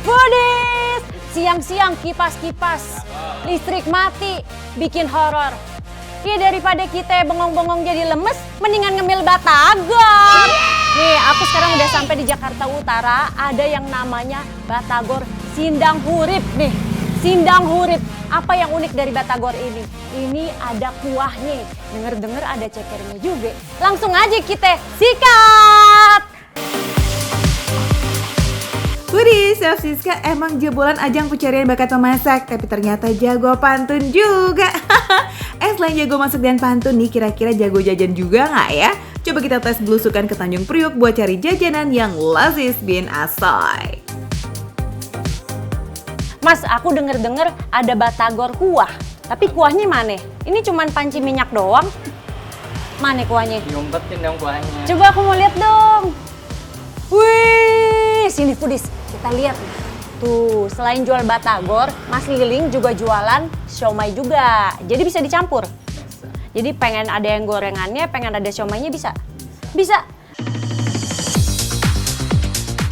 Foodies, siang-siang kipas-kipas, listrik mati, bikin horor. Ya daripada kita bengong-bengong jadi lemes, mendingan ngemil batagor. Nih, aku sekarang udah sampai di Jakarta Utara, ada yang namanya batagor Sindang Hurip nih. Sindang Hurip. Apa yang unik dari batagor ini? Ini ada kuahnya. Dengar-dengar ada cekernya juga. Langsung aja kita sikat. Foodies, Chef Siska emang jebolan ajang pencarian bakat memasak, tapi ternyata jago pantun juga. Selain jago masak dan pantun nih, kira-kira jago jajan juga nggak ya? Coba kita tes belusukan ke Tanjung Priok buat cari jajanan yang lazis bin asoy. Mas, aku denger-denger ada batagor kuah. Tapi kuahnya mana? Ini cuman panci minyak doang. Mana kuahnya? Diumpetin dong kuahnya. Coba aku mau lihat dong. Wih, sini Foodies, kita lihat. Tuh, selain jual batagor, Mas Liling juga jualan siomay juga. Jadi bisa dicampur. Jadi pengen ada yang gorengannya, pengen ada siomaynya bisa? Bisa.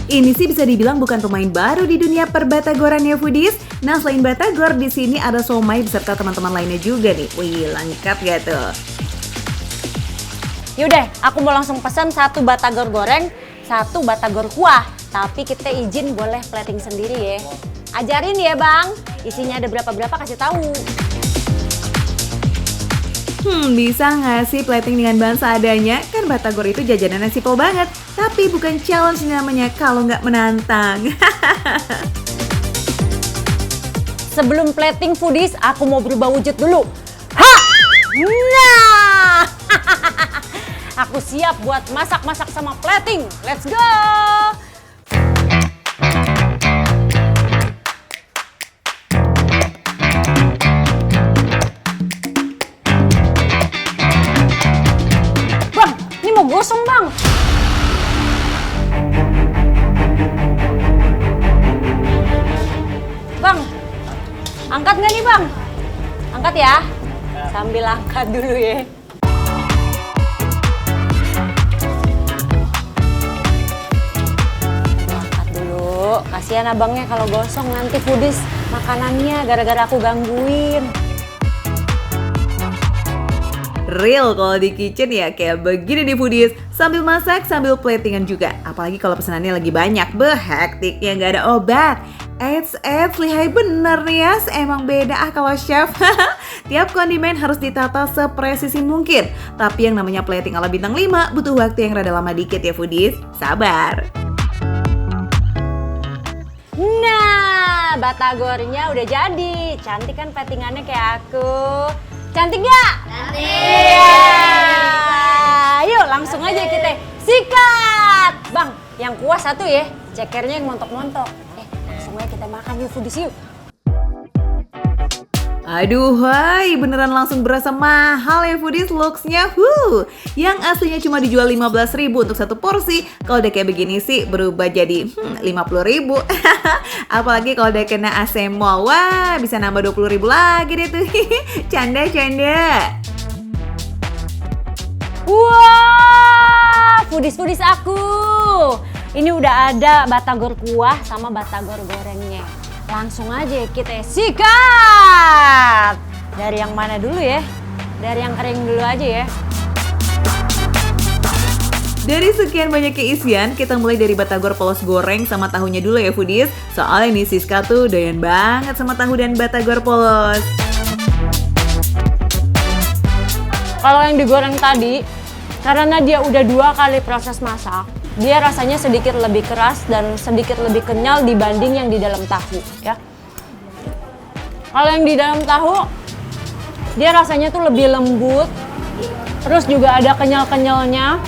Ini sih bisa dibilang bukan pemain baru di dunia perbatagoran ya Foodies. Nah selain batagor di sini ada somai beserta teman-teman lainnya juga nih. Wih lengkap ya tuh. Yaudah, aku mau langsung pesan 1 batagor goreng, 1 batagor kuah. Tapi kita izin boleh plating sendiri ya. Ajarin ya bang, isinya ada berapa-berapa kasih tahu. Bisa nggak sih plating dengan bahan seadanya? Kan batagor itu jajanan yang simple banget. Tapi bukan challenge namanya kalau nggak menantang. Sebelum plating Foodies, aku mau berubah wujud dulu. Ha! Nah! Aku siap buat masak-masak sama plating. Let's go! Bang, ini mau gosong bang. Bang, angkat nggak nih bang? Angkat ya. Sambil angkat dulu ya. Angkat dulu. Kasihan abangnya kalau gosong nanti Foodies makanannya gara-gara aku gangguin. Real kalau di kitchen ya kayak begini nih Foodies. Sambil masak, sambil platingan juga. Apalagi kalau pesanannya lagi banyak. Hektiknya nggak ada obat. Eits, lihai bener nih ya. Emang beda kalau chef. Tiap kondimen harus ditata sepresisi mungkin. Tapi yang namanya plating ala bintang 5 butuh waktu yang rada lama dikit ya Foodies. Sabar. Nah, batagornya udah jadi. Cantik kan platingannya kayak aku. Cantik gak? Cantik! Iya! Yuk langsung aja kita sikat! Bang, yang kuah 1 ya. Cekernya yang montok-montok. Langsung aja kita makan yuk Foodies yuk. Aduh, hai, beneran langsung berasa mahal ya Foodies looks-nya. Yang aslinya cuma dijual 15.000 untuk 1 porsi, kalau udah kayak begini sih berubah jadi 50.000. Apalagi kalau udah kena AC Mall, wah bisa nambah 20.000 lagi deh tuh. Canda. Wah, Foodies aku. Ini udah ada batagor kuah sama batagor gorengnya. Langsung aja kita sikat. Dari yang mana dulu ya? Dari yang kering dulu aja ya. Dari sekian banyak keisian, kita mulai dari batagor polos goreng sama tahunya dulu ya Foodies. Soalnya nih Siska tuh doyan banget sama tahu dan batagor polos. Kalau yang digoreng tadi, karena dia udah 2 kali proses masak, dia rasanya sedikit lebih keras dan sedikit lebih kenyal dibanding yang di dalam tahu ya. Kalau yang di dalam tahu, dia rasanya tuh lebih lembut, terus juga ada kenyal-kenyalnya.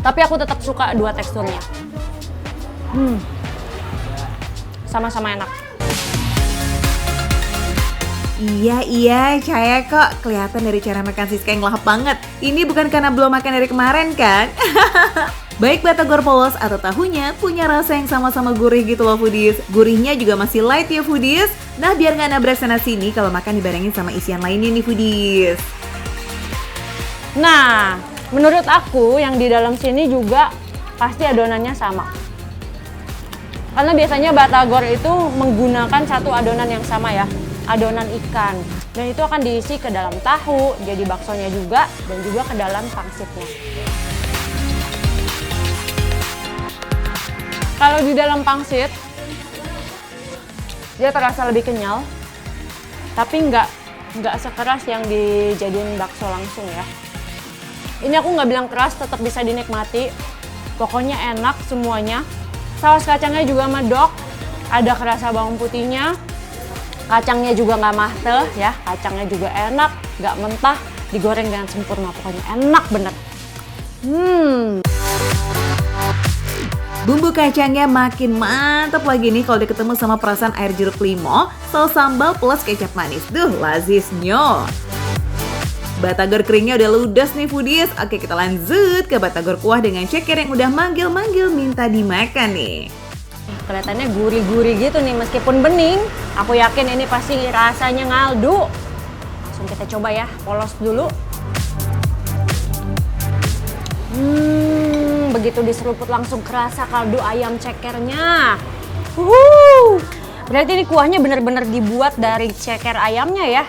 Tapi aku tetap suka 2 teksturnya. Sama-sama enak. Iya, saya kok kelihatan dari cara makan Siska yang lahap banget. Ini bukan karena belum makan dari kemarin kan? Baik batagor polos atau tahunya punya rasa yang sama-sama gurih gitu loh Foodies. Gurihnya juga masih light ya Foodies. Nah biar nggak nabrak sana sini kalau makan dibarengin sama isian lainnya nih Foodies. Nah, menurut aku yang di dalam sini juga pasti adonannya sama. Karena biasanya batagor itu menggunakan satu adonan yang sama ya, adonan ikan. Dan itu akan diisi ke dalam tahu, jadi baksonya juga, dan juga ke dalam pangsitnya. Kalau di dalam pangsit, dia terasa lebih kenyal, tapi nggak sekeras yang dijadiin bakso langsung ya. Ini aku nggak bilang keras, tetap bisa dinikmati. Pokoknya enak semuanya. Saus kacangnya juga medok, ada kerasa bawang putihnya. Kacangnya juga nggak mateh ya, kacangnya juga enak, nggak mentah, digoreng dengan sempurna. Pokoknya enak bener. Bumbu kacangnya makin mantap lagi nih kalau ketemu sama perasan air jeruk limau, saus sambal plus kecap manis. Duh, lazisnya. Batagor keringnya udah ludes nih foodies. Oke, kita lanjut ke batagor kuah dengan ceker yang udah manggil-manggil minta dimakan nih. Kelihatannya gurih-gurih gitu nih meskipun bening. Aku yakin ini pasti rasanya ngaldu. Langsung kita coba ya, polos dulu. Begitu diseruput langsung kerasa kaldu ayam cekernya. Berarti ini kuahnya benar-benar dibuat dari ceker ayamnya ya.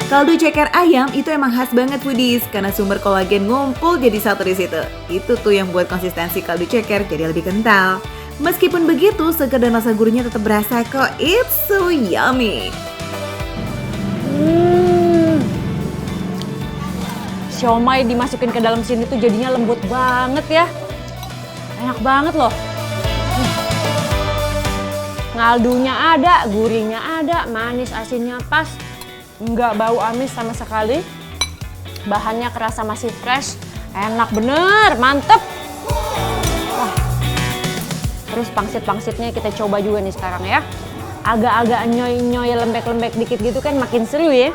Kaldu ceker ayam itu emang khas banget foodies karena sumber kolagen ngumpul jadi satu di situ. Itu tuh yang buat konsistensi kaldu ceker jadi lebih kental. Meskipun begitu, segar dan rasa gurihnya tetap berasa kok. It's so yummy. Siomay dimasukin ke dalam sini tuh jadinya lembut banget ya. Enak banget loh. Ngaldunya ada, gurihnya ada, manis asinnya pas. Nggak bau amis sama sekali. Bahannya kerasa masih fresh. Enak bener, mantep. Wah. Terus pangsit-pangsitnya kita coba juga nih sekarang ya. Agak-agak nyoy-nyoy lembek-lembek dikit gitu kan makin seru ya.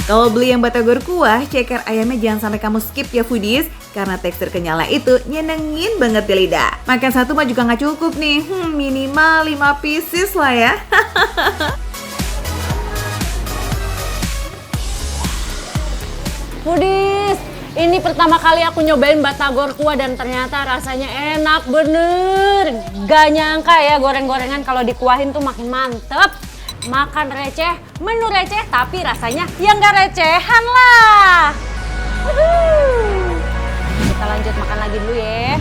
Kalau beli yang batagor kuah, ceker ayamnya jangan sampai kamu skip ya foodies. Karena tekstur kenyalnya itu nyenengin banget di lidah. Makan satu mah juga nggak cukup nih, minimal 5 pieces lah ya. Foodies, ini pertama kali aku nyobain batagor kuah dan ternyata rasanya enak bener. Gak nyangka ya goreng-gorengan kalau dikuahin tuh makin mantep. Makan receh, menu receh tapi rasanya yang gak recehan lah. Kita lanjut makan lagi dulu ya.